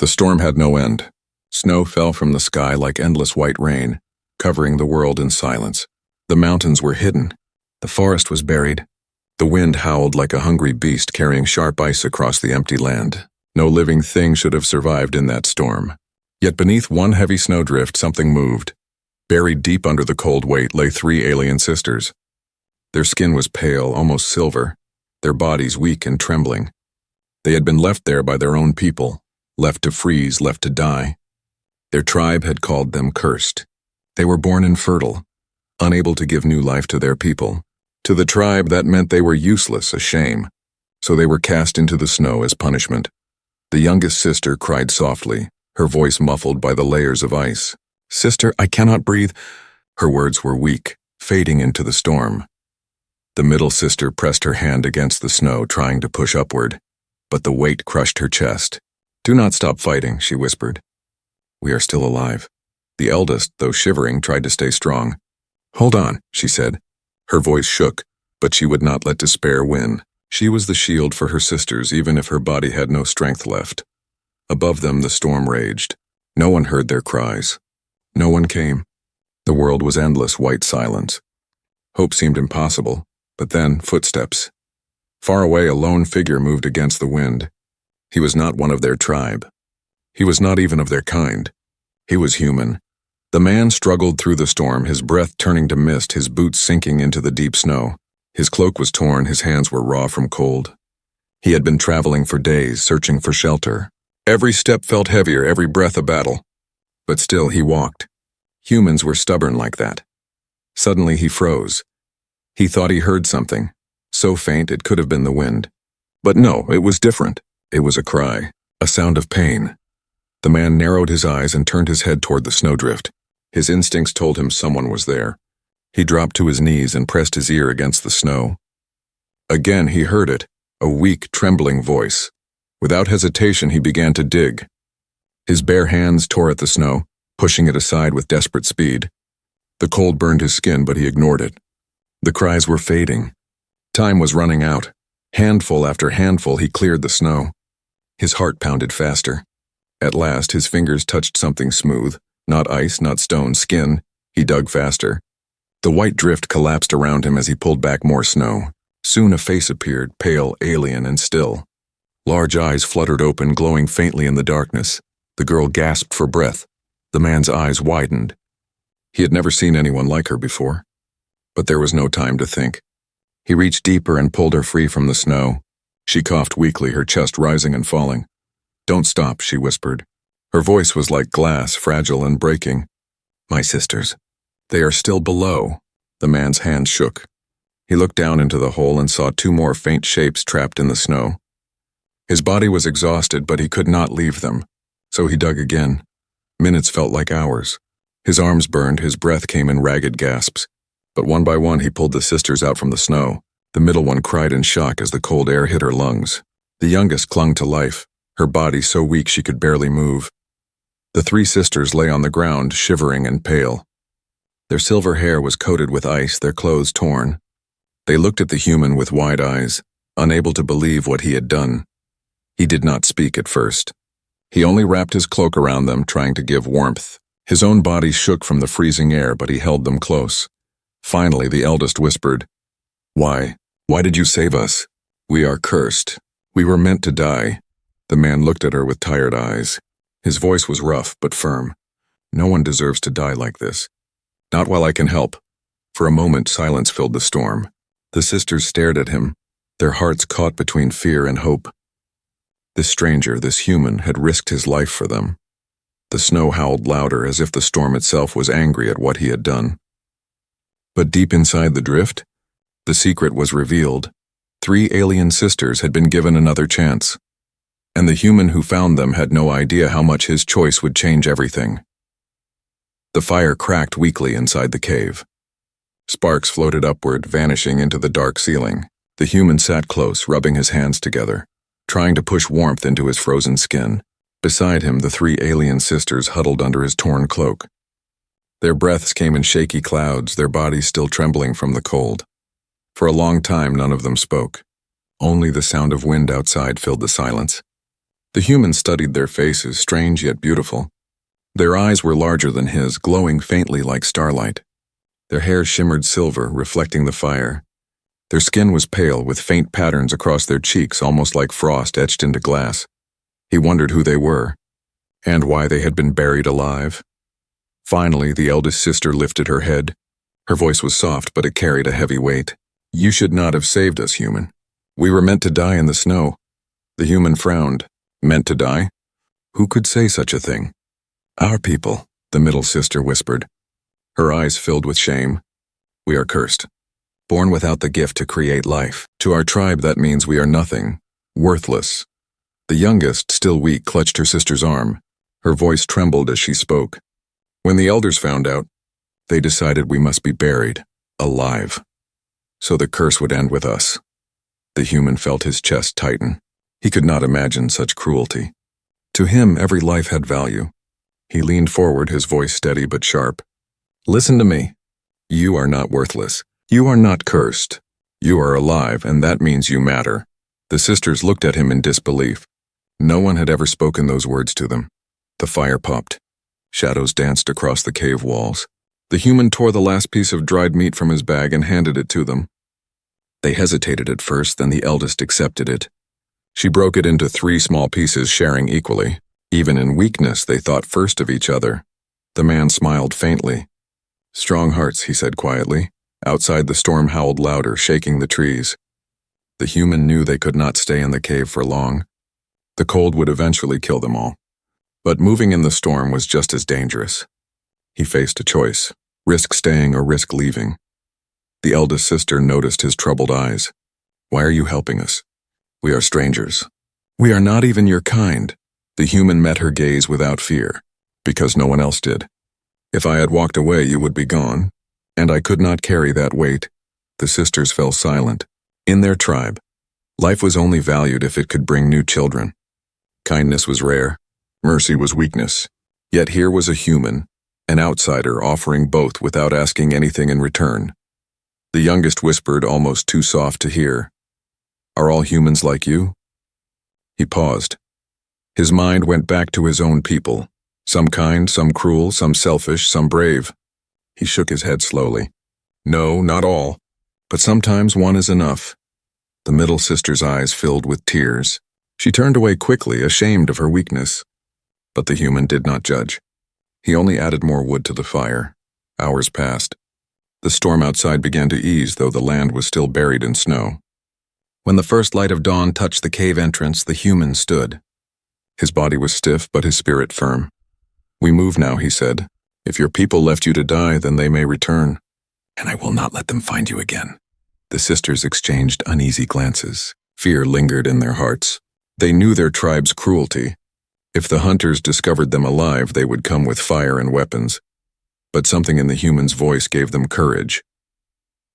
The storm had no end. Snow fell from the sky like endless white rain, covering the world in silence. The mountains were hidden. The forest was buried. The wind howled like a hungry beast carrying sharp ice across the empty land. No living thing should have survived in that storm. Yet beneath one heavy snowdrift, something moved. Buried deep under the cold weight lay 3 alien sisters. Their skin was pale, almost silver, their bodies weak and trembling. They had been left there by their own people, left to freeze, left to die. Their tribe had called them cursed. They were born infertile, unable to give new life to their people. To the tribe, that meant they were useless, a shame. So they were cast into the snow as punishment. The youngest sister cried softly, her voice muffled by the layers of ice. "Sister, I cannot breathe." Her words were weak, fading into the storm. The middle sister pressed her hand against the snow, trying to push upward, but the weight crushed her chest. "Do not stop fighting," she whispered. "We are still alive." The eldest, though shivering, tried to stay strong. "Hold on," she said. Her voice shook, but she would not let despair win. She was the shield for her sisters, even if her body had no strength left. Above them, the storm raged. No one heard their cries. No one came. The world was endless white silence. Hope seemed impossible, but then footsteps. Far away, a lone figure moved against the wind. He was not one of their tribe. He was not even of their kind. He was human. The man struggled through the storm, his breath turning to mist, his boots sinking into the deep snow. His cloak was torn, his hands were raw from cold. He had been traveling for days, searching for shelter. Every step felt heavier, every breath a battle. But still he walked. Humans were stubborn like that. Suddenly he froze. He thought he heard something, so faint it could have been the wind. But no, it was different. It was a cry, a sound of pain. The man narrowed his eyes and turned his head toward the snowdrift. His instincts told him someone was there. He dropped to his knees and pressed his ear against the snow. Again he heard it, a weak, trembling voice. Without hesitation, he began to dig. His bare hands tore at the snow, pushing it aside with desperate speed. The cold burned his skin, but he ignored it. The cries were fading. Time was running out. Handful after handful, he cleared the snow. His heart pounded faster. At last, his fingers touched something smooth. Not ice, not stone, skin. He dug faster. The white drift collapsed around him as he pulled back more snow. Soon a face appeared, pale, alien, and still. Large eyes fluttered open, glowing faintly in the darkness. The girl gasped for breath. The man's eyes widened. He had never seen anyone like her before. But there was no time to think. He reached deeper and pulled her free from the snow. She coughed weakly, her chest rising and falling. "Don't stop," she whispered. Her voice was like glass, fragile and breaking. "My sisters. They are still below." The man's hand shook. He looked down into the hole and saw 2 more faint shapes trapped in the snow. His body was exhausted, but he could not leave them. So he dug again. Minutes felt like hours. His arms burned, his breath came in ragged gasps. But one by one he pulled the sisters out from the snow. The middle one cried in shock as the cold air hit her lungs. The youngest clung to life, her body so weak she could barely move. The 3 sisters lay on the ground, shivering and pale. Their silver hair was coated with ice, their clothes torn. They looked at the human with wide eyes, unable to believe what he had done. He did not speak at first. He only wrapped his cloak around them, trying to give warmth. His own body shook from the freezing air, but he held them close. Finally, the eldest whispered, "Why? Why did you save us? We are cursed. We were meant to die." The man looked at her with tired eyes. His voice was rough but firm. "No one deserves to die like this. Not while I can help." For a moment, silence filled the storm. The sisters stared at him, their hearts caught between fear and hope. This stranger, this human, had risked his life for them. The snow howled louder, as if the storm itself was angry at what he had done. But deep inside the drift, the secret was revealed. 3 alien sisters had been given another chance. And the human who found them had no idea how much his choice would change everything. The fire cracked weakly inside the cave. Sparks floated upward, vanishing into the dark ceiling. The human sat close, rubbing his hands together, trying to push warmth into his frozen skin. Beside him, the 3 alien sisters huddled under his torn cloak. Their breaths came in shaky clouds, their bodies still trembling from the cold. For a long time, none of them spoke. Only the sound of wind outside filled the silence. The human studied their faces, strange yet beautiful. Their eyes were larger than his, glowing faintly like starlight. Their hair shimmered silver, reflecting the fire. Their skin was pale, with faint patterns across their cheeks, almost like frost etched into glass. He wondered who they were, and why they had been buried alive. Finally, the eldest sister lifted her head. Her voice was soft, but it carried a heavy weight. "You should not have saved us, human. We were meant to die in the snow." The human frowned. "Meant to die? Who could say such a thing?" "Our people," the middle sister whispered. Her eyes filled with shame. "We are cursed. Born without the gift to create life. To our tribe, that means we are nothing. Worthless." The youngest, still weak, clutched her sister's arm. Her voice trembled as she spoke. "When the elders found out, they decided we must be buried, alive. So the curse would end with us." The human felt his chest tighten. He could not imagine such cruelty. To him, every life had value. He leaned forward, his voice steady but sharp. "Listen to me. You are not worthless. You are not cursed. You are alive, and that means you matter." The sisters looked at him in disbelief. No one had ever spoken those words to them. The fire popped. Shadows danced across the cave walls. The human tore the last piece of dried meat from his bag and handed it to them. They hesitated at first, then the eldest accepted it. She broke it into 3 small pieces, sharing equally. Even in weakness, they thought first of each other. The man smiled faintly. "Strong hearts," he said quietly. Outside, the storm howled louder, shaking the trees. The human knew they could not stay in the cave for long. The cold would eventually kill them all. But moving in the storm was just as dangerous. He faced a choice: risk staying or risk leaving. The eldest sister noticed his troubled eyes. "Why are you helping us? We are strangers." "We are not even your kind." The human met her gaze without fear. "Because no one else did. If I had walked away, you would be gone, and I could not carry that weight." The sisters fell silent. In their tribe, life was only valued if it could bring new children. Kindness was rare. Mercy was weakness. Yet here was a human, an outsider, offering both without asking anything in return. The youngest whispered, almost too soft to hear, "Are all humans like you?" He paused. His mind went back to his own people. Some kind, some cruel, some selfish, some brave. He shook his head slowly. "No, not all. But sometimes one is enough." The middle sister's eyes filled with tears. She turned away quickly, ashamed of her weakness. But the human did not judge. He only added more wood to the fire. Hours passed. The storm outside began to ease, though the land was still buried in snow. When the first light of dawn touched the cave entrance, the human stood. His body was stiff, but his spirit firm. "We move now," he said. "If your people left you to die, then they may return. And I will not let them find you again." The sisters exchanged uneasy glances. Fear lingered in their hearts. They knew their tribe's cruelty. If the hunters discovered them alive, they would come with fire and weapons. But something in the human's voice gave them courage.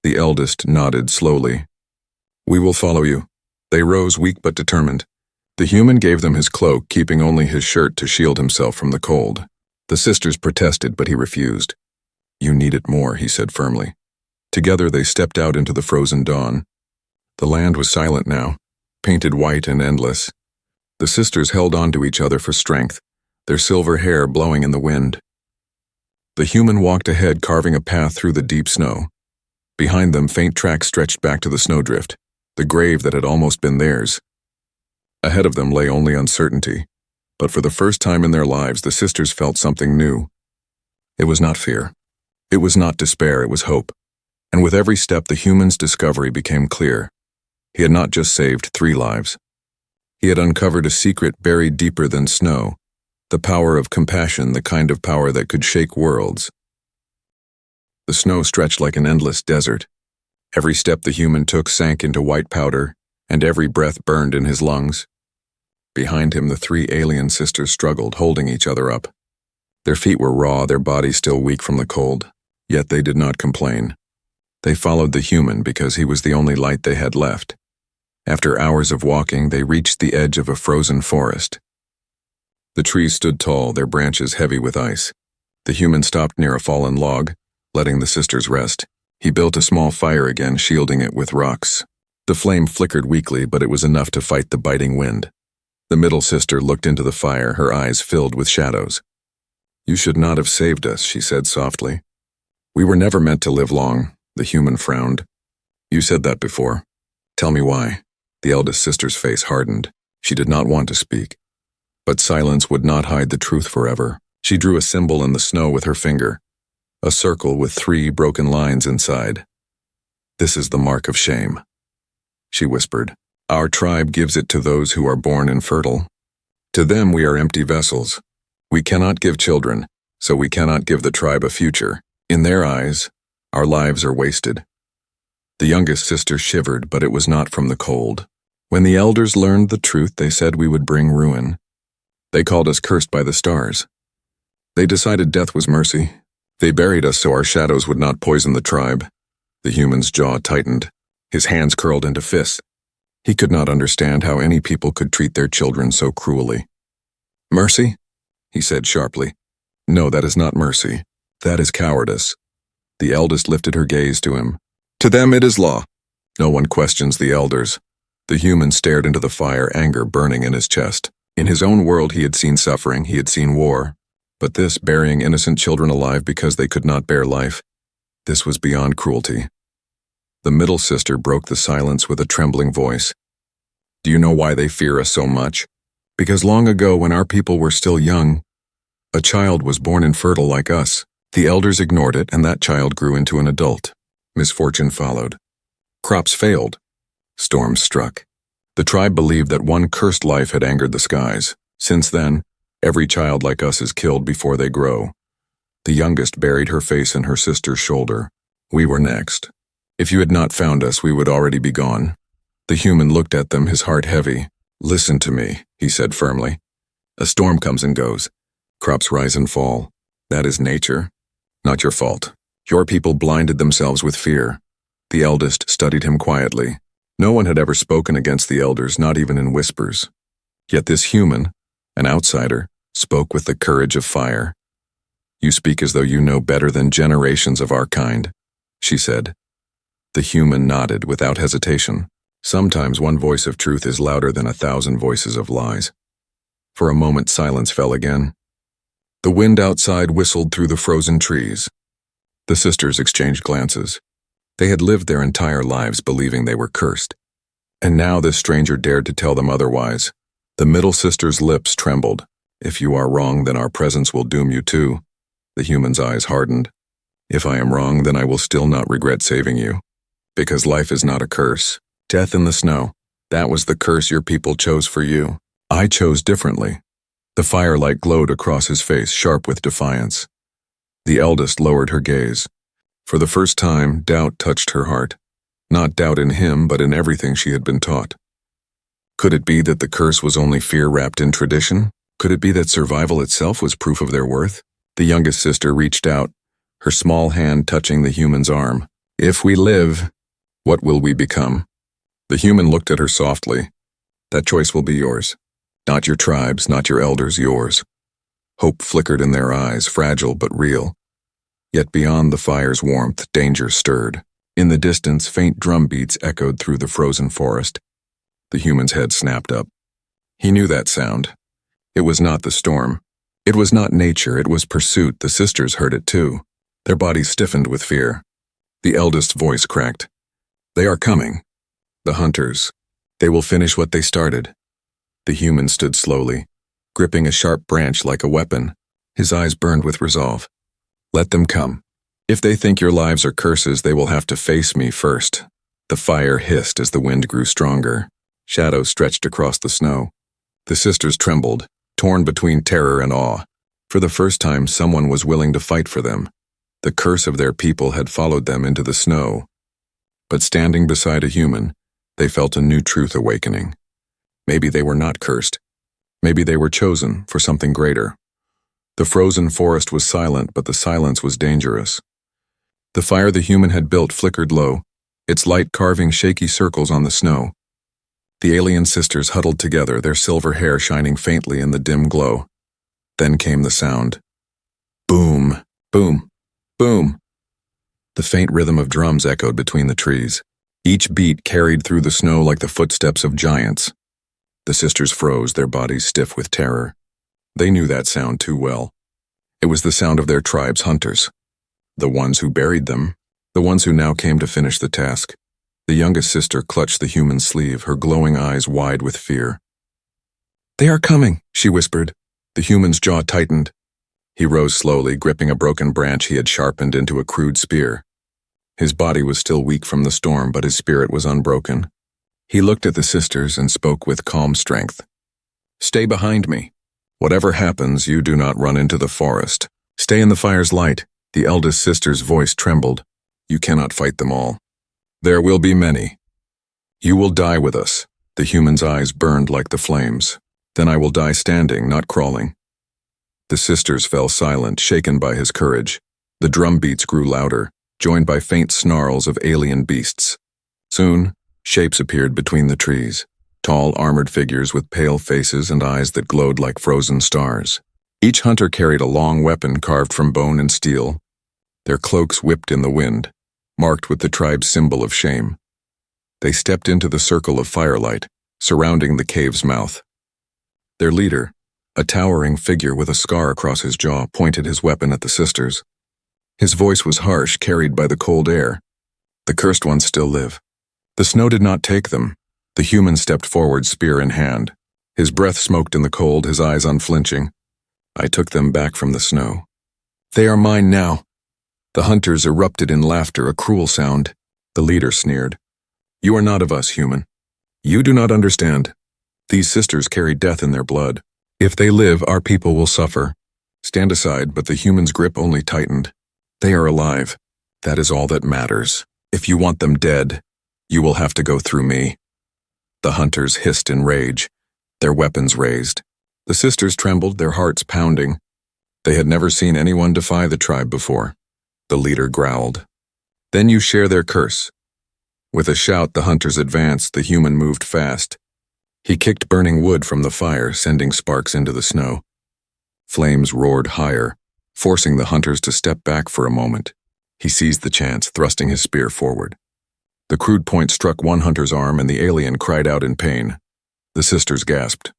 The eldest nodded slowly. "We will follow you." They rose, weak but determined. The human gave them his cloak, keeping only his shirt to shield himself from the cold. The sisters protested, but he refused. "You need it more," he said firmly. Together they stepped out into the frozen dawn. The land was silent now, painted white and endless. The sisters held on to each other for strength, their silver hair blowing in the wind. The human walked ahead, carving a path through the deep snow. Behind them, faint tracks stretched back to the snowdrift, the grave that had almost been theirs. Ahead of them lay only uncertainty, but for the first time in their lives, the sisters felt something new. It was not fear. It was not despair, it was hope. And with every step, the human's discovery became clear. He had not just saved 3 lives. He had uncovered a secret buried deeper than snow, the power of compassion, the kind of power that could shake worlds. The snow stretched like an endless desert. Every step the human took sank into white powder, and every breath burned in his lungs. Behind him, the 3 alien sisters struggled, holding each other up. Their feet were raw, their bodies still weak from the cold, yet they did not complain. They followed the human because he was the only light they had left. After hours of walking, they reached the edge of a frozen forest. The trees stood tall, their branches heavy with ice. The human stopped near a fallen log, letting the sisters rest. He built a small fire again, shielding it with rocks. The flame flickered weakly, but it was enough to fight the biting wind. The middle sister looked into the fire, her eyes filled with shadows. "You should not have saved us," she said softly. "We were never meant to live long," the human frowned. "You said that before. Tell me why." The eldest sister's face hardened. She did not want to speak. But silence would not hide the truth forever. She drew a symbol in the snow with her finger, a circle with 3 broken lines inside. "This is the mark of shame," she whispered. "Our tribe gives it to those who are born infertile. To them we are empty vessels. We cannot give children, so we cannot give the tribe a future. In their eyes, our lives are wasted." The youngest sister shivered, but it was not from the cold. "When the elders learned the truth, they said we would bring ruin. They called us cursed by the stars. They decided death was mercy. They buried us so our shadows would not poison the tribe." The human's jaw tightened. His hands curled into fists. He could not understand how any people could treat their children so cruelly. "Mercy?" he said sharply. "No, that is not mercy. That is cowardice." The eldest lifted her gaze to him. "To them it is law. No one questions the elders." The human stared into the fire, anger burning in his chest. In his own world he had seen suffering, he had seen war. But this, burying innocent children alive because they could not bear life, this was beyond cruelty. The middle sister broke the silence with a trembling voice. "Do you know why they fear us so much? Because long ago, when our people were still young, a child was born infertile like us. The elders ignored it, and that child grew into an adult. Misfortune followed. Crops failed. Storms struck. The tribe believed that one cursed life had angered the skies. Since then, every child like us is killed before they grow." The youngest buried her face in her sister's shoulder. "We were next. If you had not found us, we would already be gone." The human looked at them, his heart heavy. "Listen to me," he said firmly. "A storm comes and goes. Crops rise and fall. That is nature. Not your fault. Your people blinded themselves with fear." The eldest studied him quietly. No one had ever spoken against the elders, not even in whispers. Yet this human, an outsider, spoke with the courage of fire. "You speak as though you know better than generations of our kind," she said. The human nodded without hesitation. Sometimes one voice of truth is louder than 1,000 voices of lies. For a moment silence fell again. The wind outside whistled through the frozen trees. The sisters exchanged glances. They had lived their entire lives believing they were cursed. And now this stranger dared to tell them otherwise. The middle sister's lips trembled. "If you are wrong, then our presence will doom you too." The human's eyes hardened. "If I am wrong, then I will still not regret saving you. Because life is not a curse. Death in the snow, that was the curse your people chose for you. I chose differently." The firelight glowed across his face, sharp with defiance. The eldest lowered her gaze. For the first time, doubt touched her heart. Not doubt in him, but in everything she had been taught. Could it be that the curse was only fear wrapped in tradition? Could it be that survival itself was proof of their worth? The youngest sister reached out, her small hand touching the human's arm. "If we live, what will we become?" The human looked at her softly. "That choice will be yours. Not your tribe's, not your elders', yours." Hope flickered in their eyes, fragile but real. Yet beyond the fire's warmth, danger stirred. In the distance, faint drum beats echoed through the frozen forest. The human's head snapped up. He knew that sound. It was not the storm. It was not nature, it was pursuit. The sisters heard it too. Their bodies stiffened with fear. The eldest's voice cracked. "They are coming. The hunters. They will finish what they started." The human stood slowly, gripping a sharp branch like a weapon. His eyes burned with resolve. "Let them come. If they think your lives are curses, they will have to face me first." The fire hissed as the wind grew stronger. Shadows stretched across the snow. The sisters trembled, torn between terror and awe. For the first time, someone was willing to fight for them. The curse of their people had followed them into the snow. But standing beside a human, they felt a new truth awakening. Maybe they were not cursed. Maybe they were chosen for something greater. The frozen forest was silent, but the silence was dangerous. The fire the human had built flickered low, its light carving shaky circles on the snow. The alien sisters huddled together, their silver hair shining faintly in the dim glow. Then came the sound. Boom, boom, boom. The faint rhythm of drums echoed between the trees. Each beat carried through the snow like the footsteps of giants. The sisters froze, their bodies stiff with terror. They knew that sound too well. It was the sound of their tribe's hunters. The ones who buried them, the ones who now came to finish the task. The youngest sister clutched the human's sleeve, her glowing eyes wide with fear. "They are coming," she whispered. The human's jaw tightened. He rose slowly, gripping a broken branch he had sharpened into a crude spear. His body was still weak from the storm, but his spirit was unbroken. He looked at the sisters and spoke with calm strength. "Stay behind me. Whatever happens, you do not run into the forest. Stay in the fire's light." The eldest sister's voice trembled. "You cannot fight them all. There will be many. You will die with us." The human's eyes burned like the flames. "Then I will die standing, not crawling." The sisters fell silent, shaken by his courage. The drum beats grew louder, joined by faint snarls of alien beasts. Soon, shapes appeared between the trees, tall, armored figures with pale faces and eyes that glowed like frozen stars. Each hunter carried a long weapon carved from bone and steel. Their cloaks whipped in the wind, marked with the tribe's symbol of shame. They stepped into the circle of firelight, surrounding the cave's mouth. Their leader, a towering figure with a scar across his jaw, pointed his weapon at the sisters. His voice was harsh, carried by the cold air. "The cursed ones still live. The snow did not take them." The human stepped forward, spear in hand. His breath smoked in the cold, his eyes unflinching. "I took them back from the snow. They are mine now." The hunters erupted in laughter, a cruel sound. The leader sneered. "You are not of us, human. You do not understand. These sisters carry death in their blood. If they live, our people will suffer. Stand aside," but the human's grip only tightened. "They are alive. That is all that matters. If you want them dead, you will have to go through me." The hunters hissed in rage, their weapons raised. The sisters trembled, their hearts pounding. They had never seen anyone defy the tribe before. The leader growled. "Then you share their curse." With a shout, the hunters advanced. The human moved fast. He kicked burning wood from the fire, sending sparks into the snow. Flames roared higher, forcing the hunters to step back for a moment. He seized the chance, thrusting his spear forward. The crude point struck one hunter's arm, and the alien cried out in pain. The sisters gasped.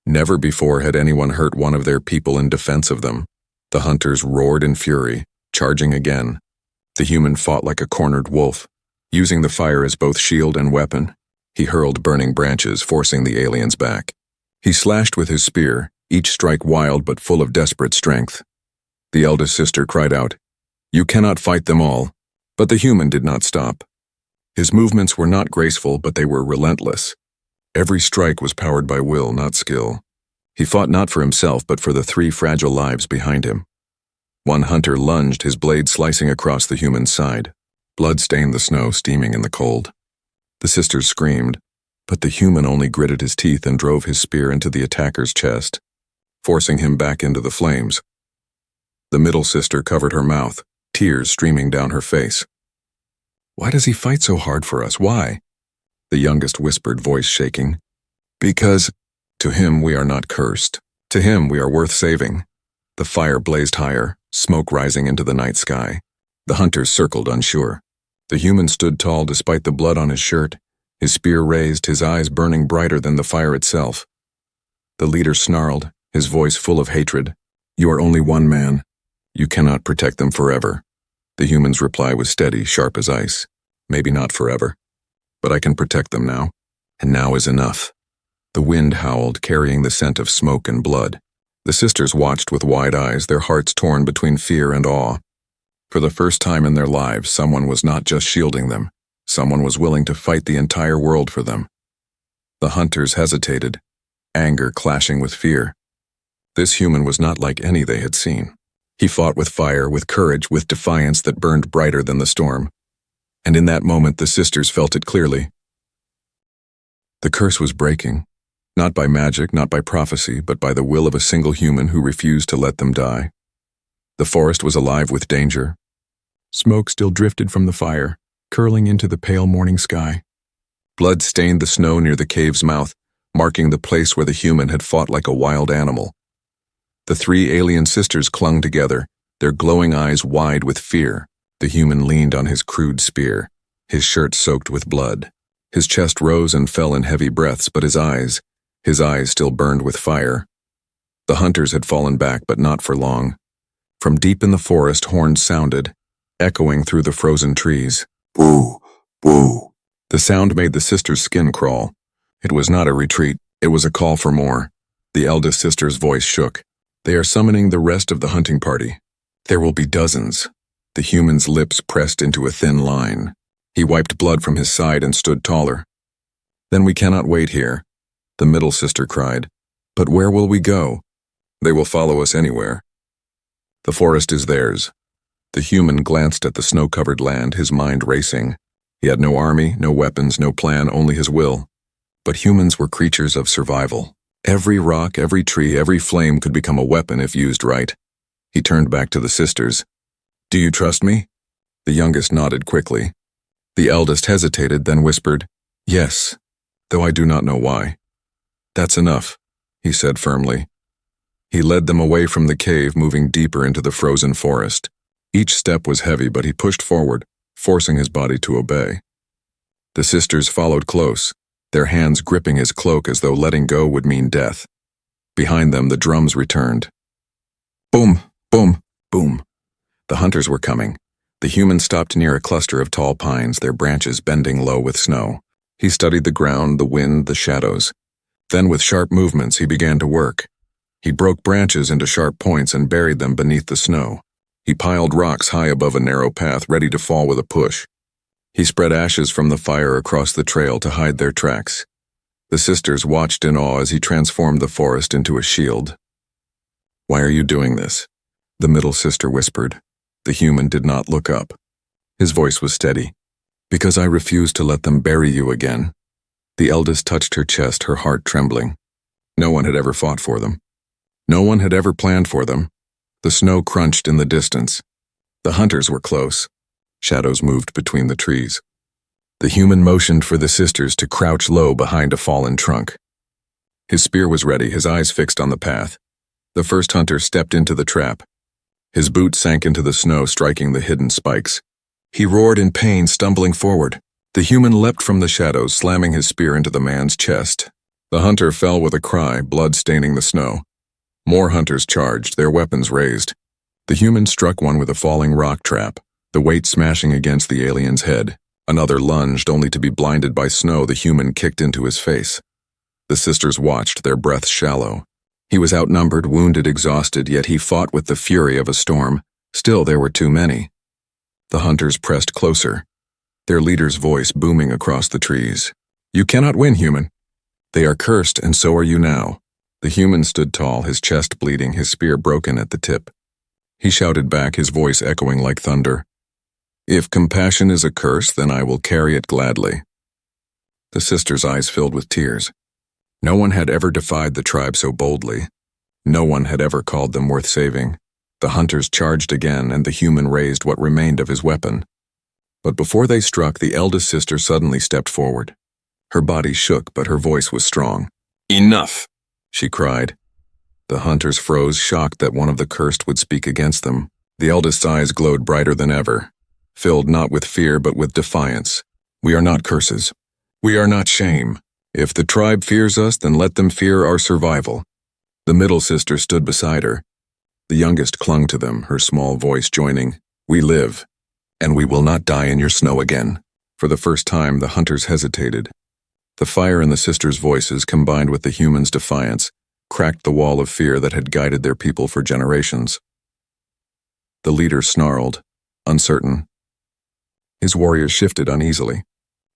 Never before had anyone hurt one of their people in defense of them. The hunters roared in fury, charging again. The human fought like a cornered wolf, using the fire as both shield and weapon. He hurled burning branches, forcing the aliens back. He slashed with his spear, each strike wild but full of desperate strength. The eldest sister cried out, "You cannot fight them all." But the human did not stop. His movements were not graceful, but they were relentless. Every strike was powered by will, not skill. He fought not for himself, but for the 3 fragile lives behind him. One hunter lunged, his blade slicing across the human's side. Blood stained the snow, steaming in the cold. The sisters screamed, but the human only gritted his teeth and drove his spear into the attacker's chest, forcing him back into the flames. The middle sister covered her mouth, tears streaming down her face. "Why does he fight so hard for us? Why?" The youngest whispered, voice shaking. "Because to him we are not cursed. To him we are worth saving." The fire blazed higher, smoke rising into the night sky. The hunters circled, unsure. The human stood tall despite the blood on his shirt, his spear raised, his eyes burning brighter than the fire itself. The leader snarled, his voice full of hatred. "You are only one man. You cannot protect them forever." The human's reply was steady, sharp as ice. "Maybe not forever, but I can protect them now, and now is enough." The wind howled, carrying the scent of smoke and blood. The sisters watched with wide eyes, their hearts torn between fear and awe. For the first time in their lives, someone was not just shielding them. Someone was willing to fight the entire world for them. The hunters hesitated, anger clashing with fear. This human was not like any they had seen. He fought with fire, with courage, with defiance that burned brighter than the storm. And in that moment, the sisters felt it clearly. The curse was breaking, not by magic, not by prophecy, but by the will of a single human who refused to let them die. The forest was alive with danger. Smoke still drifted from the fire, curling into the pale morning sky. Blood stained the snow near the cave's mouth, marking the place where the human had fought like a wild animal. The 3 alien sisters clung together, their glowing eyes wide with fear. The human leaned on his crude spear, his shirt soaked with blood. His chest rose and fell in heavy breaths, but his eyes, His eyes still burned with fire. The hunters had fallen back, but not for long. From deep in the forest, horns sounded, echoing through the frozen trees. Boo! Boo! The sound made the sister's skin crawl. It was not a retreat, it was a call for more. The eldest sister's voice shook. They are summoning the rest of the hunting party. There will be dozens. The human's lips pressed into a thin line. He wiped blood from his side and stood taller. Then we cannot wait here, the middle sister cried. But where will we go? They will follow us anywhere. The forest is theirs. The human glanced at the snow-covered land, his mind racing. He had no army, no weapons, no plan, only his will. But humans were creatures of survival. Every rock, every tree, every flame could become a weapon if used right. He turned back to the sisters. Do you trust me? The youngest nodded quickly. The eldest hesitated, then whispered, Yes, though I do not know why. That's enough, he said firmly. He led them away from the cave, moving deeper into the frozen forest. Each step was heavy, but he pushed forward, forcing his body to obey. The sisters followed close, their hands gripping his cloak as though letting go would mean death. Behind them, the drums returned. Boom, boom, boom. The hunters were coming. The human stopped near a cluster of tall pines, their branches bending low with snow. He studied the ground, the wind, the shadows. Then, with sharp movements, he began to work. He broke branches into sharp points and buried them beneath the snow. He piled rocks high above a narrow path, ready to fall with a push. He spread ashes from the fire across the trail to hide their tracks. The sisters watched in awe as he transformed the forest into a shield. Why are you doing this? The middle sister whispered. The human did not look up. His voice was steady. Because I refuse to let them bury you again. The eldest touched her chest, her heart trembling. No one had ever fought for them. No one had ever planned for them. The snow crunched in the distance. The hunters were close. Shadows moved between the trees. The human motioned for the sisters to crouch low behind a fallen trunk. His spear was ready, his eyes fixed on the path. The first hunter stepped into the trap. His boot sank into the snow, striking the hidden spikes. He roared in pain, stumbling forward. The human leapt from the shadows, slamming his spear into the man's chest. The hunter fell with a cry, blood staining the snow. More hunters charged, their weapons raised. The human struck one with a falling rock trap, the weight smashing against the alien's head. Another lunged, only to be blinded by snow the human kicked into his face. The sisters watched, their breaths shallow. He was outnumbered, wounded, exhausted, yet he fought with the fury of a storm. Still, there were too many. The hunters pressed closer, their leader's voice booming across the trees. You cannot win, human. They are cursed, and so are you now. The human stood tall, his chest bleeding, his spear broken at the tip. He shouted back, his voice echoing like thunder. If compassion is a curse, then I will carry it gladly. The sisters' eyes filled with tears. No one had ever defied the tribe so boldly. No one had ever called them worth saving. The hunters charged again, and the human raised what remained of his weapon. But before they struck, the eldest sister suddenly stepped forward. Her body shook, but her voice was strong. Enough, she cried. The hunters froze, shocked that one of the cursed would speak against them. The eldest's eyes glowed brighter than ever, filled not with fear but with defiance. We are not curses. We are not shame. If the tribe fears us, then let them fear our survival. The middle sister stood beside her. The youngest clung to them, her small voice joining. We live, and we will not die in your snow again. For the first time, the hunters hesitated. The fire in the sisters' voices, combined with the human's defiance, cracked the wall of fear that had guided their people for generations. The leader snarled, uncertain. His warriors shifted uneasily.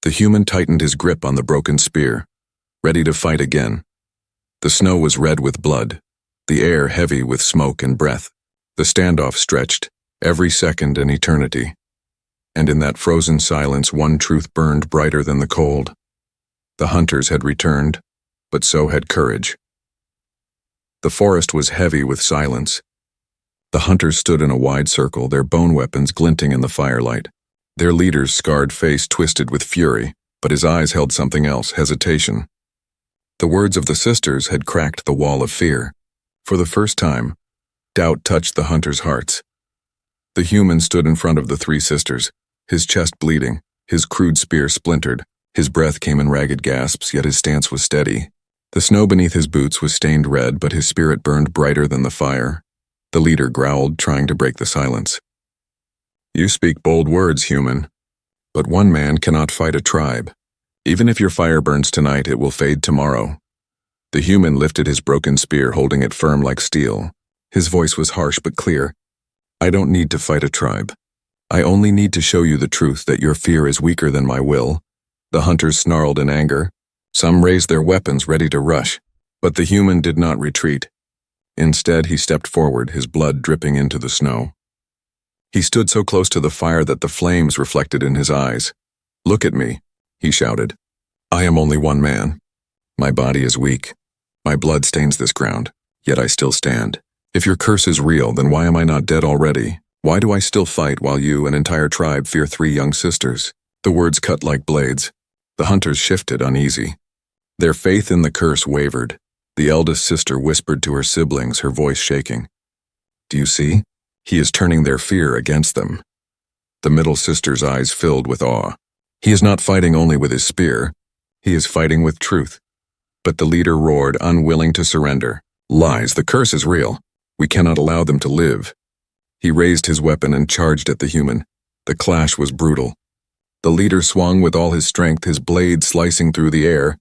The human tightened his grip on the broken spear, ready to fight again. The snow was red with blood, the air heavy with smoke and breath. The standoff stretched, every second an eternity. And in that frozen silence, one truth burned brighter than the cold. The hunters had returned, but so had courage. The forest was heavy with silence. The hunters stood in a wide circle, their bone weapons glinting in the firelight. Their leader's scarred face twisted with fury, but his eyes held something else, hesitation. The words of the sisters had cracked the wall of fear. For the first time, doubt touched the hunters' hearts. The human stood in front of the three sisters, his chest bleeding, his crude spear splintered. His breath came in ragged gasps, yet his stance was steady. The snow beneath his boots was stained red, but his spirit burned brighter than the fire. The leader growled, trying to break the silence. You speak bold words, human. But one man cannot fight a tribe. Even if your fire burns tonight, it will fade tomorrow. The human lifted his broken spear, holding it firm like steel. His voice was harsh but clear. I don't need to fight a tribe. I only need to show you the truth that your fear is weaker than my will. The hunters snarled in anger. Some raised their weapons ready to rush, but the human did not retreat. Instead, he stepped forward, his blood dripping into the snow. He stood so close to the fire that the flames reflected in his eyes. Look at me, he shouted. I am only one man. My body is weak. My blood stains this ground, yet I still stand. If your curse is real, then why am I not dead already? Why do I still fight while you, an entire tribe, fear 3 young sisters? The words cut like blades. The hunters shifted, uneasy. Their faith in the curse wavered. The eldest sister whispered to her siblings, her voice shaking. Do you see? He is turning their fear against them. The middle sister's eyes filled with awe. He is not fighting only with his spear. He is fighting with truth. But the leader roared, unwilling to surrender. Lies, the curse is real. We cannot allow them to live. He raised his weapon and charged at the human. The clash was brutal. The leader swung with all his strength, his blade slicing through the air.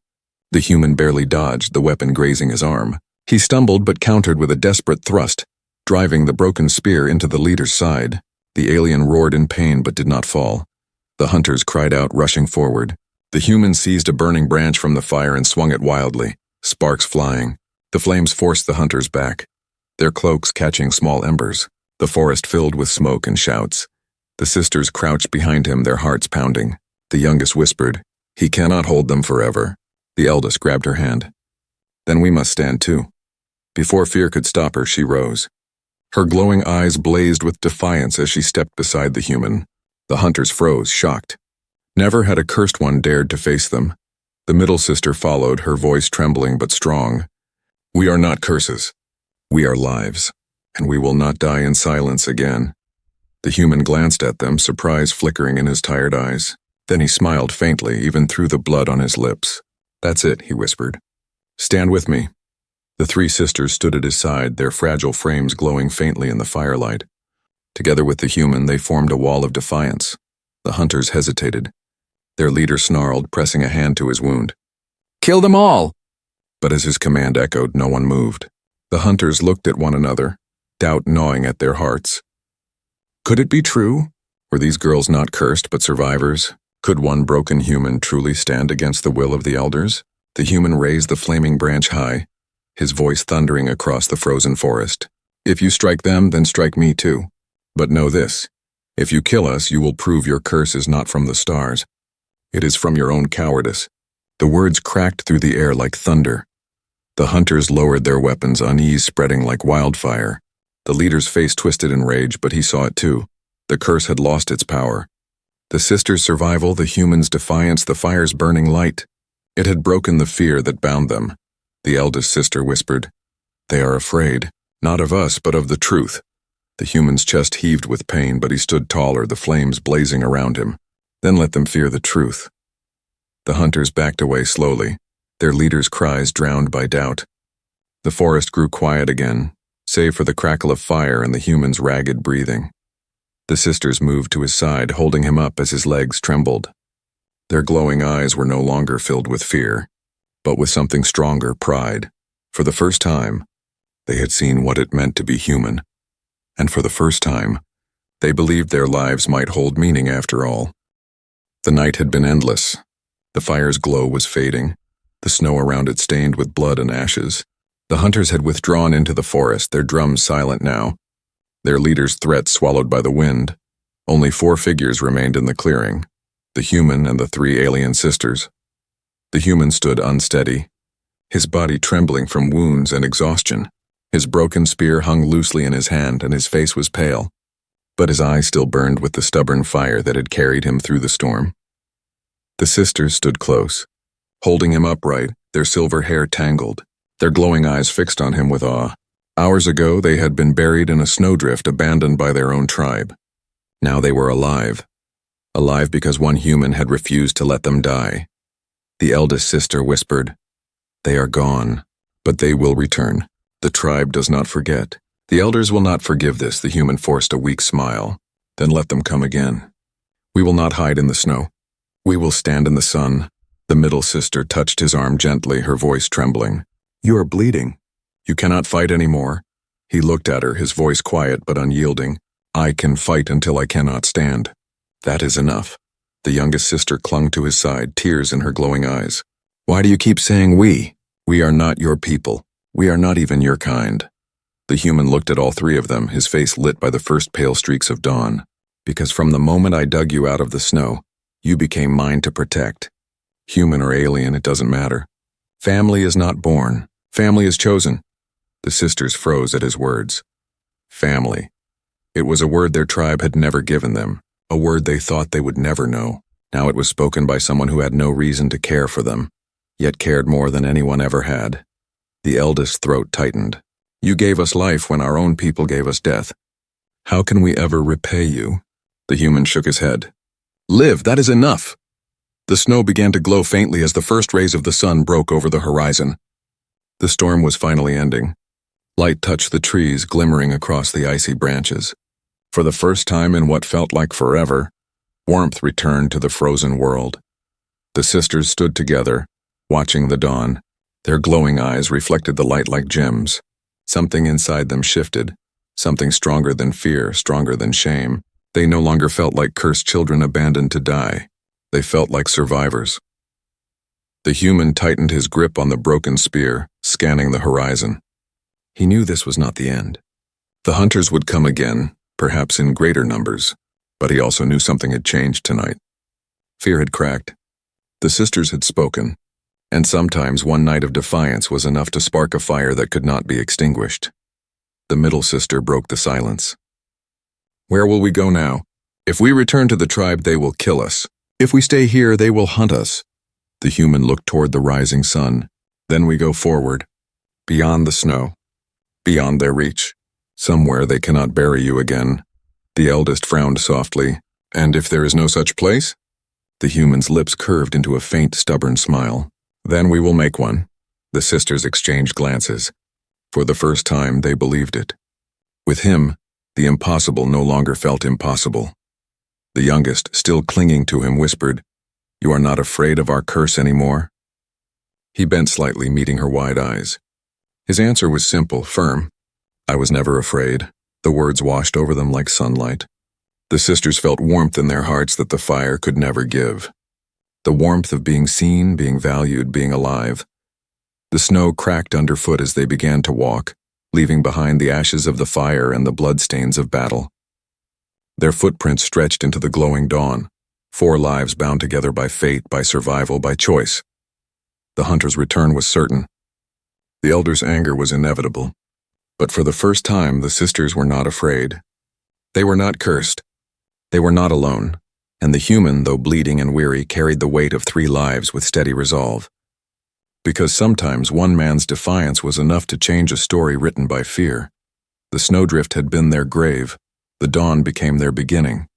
The human barely dodged, the weapon grazing his arm. He stumbled but countered with a desperate thrust, driving the broken spear into the leader's side. The alien roared in pain but did not fall. The hunters cried out, rushing forward. The human seized a burning branch from the fire and swung it wildly, sparks flying. The flames forced the hunters back, their cloaks catching small embers. The forest filled with smoke and shouts. The sisters crouched behind him, their hearts pounding. The youngest whispered, He cannot hold them forever. The eldest grabbed her hand. Then we must stand too. Before fear could stop her, she rose. Her glowing eyes blazed with defiance as she stepped beside the human. The hunters froze, shocked. Never had a cursed one dared to face them. The middle sister followed, her voice trembling but strong. We are not curses. We are lives, and we will not die in silence again. The human glanced at them, surprise flickering in his tired eyes. Then he smiled faintly, even through the blood on his lips. That's it, he whispered. Stand with me. The 3 sisters stood at his side, their fragile frames glowing faintly in the firelight. Together with the human, they formed a wall of defiance. The hunters hesitated. Their leader snarled, pressing a hand to his wound. Kill them all! But as his command echoed, no one moved. The hunters looked at one another, doubt gnawing at their hearts. Could it be true? Were these girls not cursed but survivors? Could one broken human truly stand against the will of the elders? The human raised the flaming branch high, his voice thundering across the frozen forest. If you strike them, then strike me too. But know this, if you kill us, you will prove your curse is not from the stars. It is from your own cowardice. The words cracked through the air like thunder. The hunters lowered their weapons, unease spreading like wildfire. The leader's face twisted in rage, but he saw it too. The curse had lost its power. The sisters' survival, the humans' defiance, the fire's burning light. It had broken the fear that bound them. The eldest sister whispered, They are afraid, not of us, but of the truth. The human's chest heaved with pain, but he stood taller, the flames blazing around him. Then let them fear the truth. The hunters backed away slowly, their leader's cries drowned by doubt. The forest grew quiet again, save for the crackle of fire and the human's ragged breathing. The sisters moved to his side, holding him up as his legs trembled. Their glowing eyes were no longer filled with fear, but with something stronger, pride. For the first time, they had seen what it meant to be human. And for the first time, they believed their lives might hold meaning after all. The night had been endless. The fire's glow was fading, the snow around it stained with blood and ashes. The hunters had withdrawn into the forest, their drums silent now, their leader's threats swallowed by the wind. Only 4 figures remained in the clearing, the human and the 3 alien sisters. The human stood unsteady, his body trembling from wounds and exhaustion. His broken spear hung loosely in his hand, and his face was pale, but his eyes still burned with the stubborn fire that had carried him through the storm. The sisters stood close, holding him upright, their silver hair tangled, their glowing eyes fixed on him with awe. Hours ago, they had been buried in a snowdrift abandoned by their own tribe. Now they were alive. Alive because one human had refused to let them die. The eldest sister whispered, They are gone, but they will return. The tribe does not forget. The elders will not forgive this, the human forced a weak smile. Then let them come again. We will not hide in the snow. We will stand in the sun. The middle sister touched his arm gently, her voice trembling. You are bleeding. You cannot fight anymore. He looked at her, his voice quiet but unyielding. I can fight until I cannot stand. That is enough. The youngest sister clung to his side, tears in her glowing eyes. Why do you keep saying we? We are not your people. We are not even your kind. The human looked at all three of them, his face lit by the first pale streaks of dawn. Because from the moment I dug you out of the snow, you became mine to protect. Human or alien, it doesn't matter. Family is not born. Family is chosen. The sisters froze at his words. Family. It was a word their tribe had never given them, a word they thought they would never know. Now it was spoken by someone who had no reason to care for them, yet cared more than anyone ever had. The eldest throat tightened. You gave us life when our own people gave us death. How can we ever repay you? The human shook his head. Live, that is enough. The snow began to glow faintly as the first rays of the sun broke over the horizon. The storm was finally ending. Light touched the trees, glimmering across the icy branches. For the first time in what felt like forever, warmth returned to the frozen world. The sisters stood together, watching the dawn. Their glowing eyes reflected the light like gems. Something inside them shifted, something stronger than fear, stronger than shame. They no longer felt like cursed children abandoned to die. They felt like survivors. The human tightened his grip on the broken spear, scanning the horizon. He knew this was not the end. The hunters would come again, perhaps in greater numbers, but he also knew something had changed tonight. Fear had cracked. The sisters had spoken, and sometimes one night of defiance was enough to spark a fire that could not be extinguished. The middle sister broke the silence. Where will we go now? If we return to the tribe, they will kill us. If we stay here, they will hunt us. The human looked toward the rising sun. Then we go forward, beyond the snow, beyond their reach. Somewhere they cannot bury you again. The eldest frowned softly. And if there is no such place? The human's lips curved into a faint, stubborn smile. Then we will make one. The sisters exchanged glances. For the first time, they believed it. With him, the impossible no longer felt impossible. The youngest, still clinging to him, whispered, You are not afraid of our curse anymore? He bent slightly, meeting her wide eyes. His answer was simple, firm. I was never afraid. The words washed over them like sunlight. The sisters felt warmth in their hearts that the fire could never give. The warmth of being seen, being valued, being alive. The snow cracked underfoot as they began to walk, leaving behind the ashes of the fire and the bloodstains of battle. Their footprints stretched into the glowing dawn, 4 lives bound together by fate, by survival, by choice. The hunter's return was certain. The elder's anger was inevitable. But for the first time, the sisters were not afraid. They were not cursed. They were not alone, and the human, though bleeding and weary, carried the weight of 3 lives with steady resolve. Because sometimes one man's defiance was enough to change a story written by fear. The snowdrift had been their grave. The dawn became their beginning.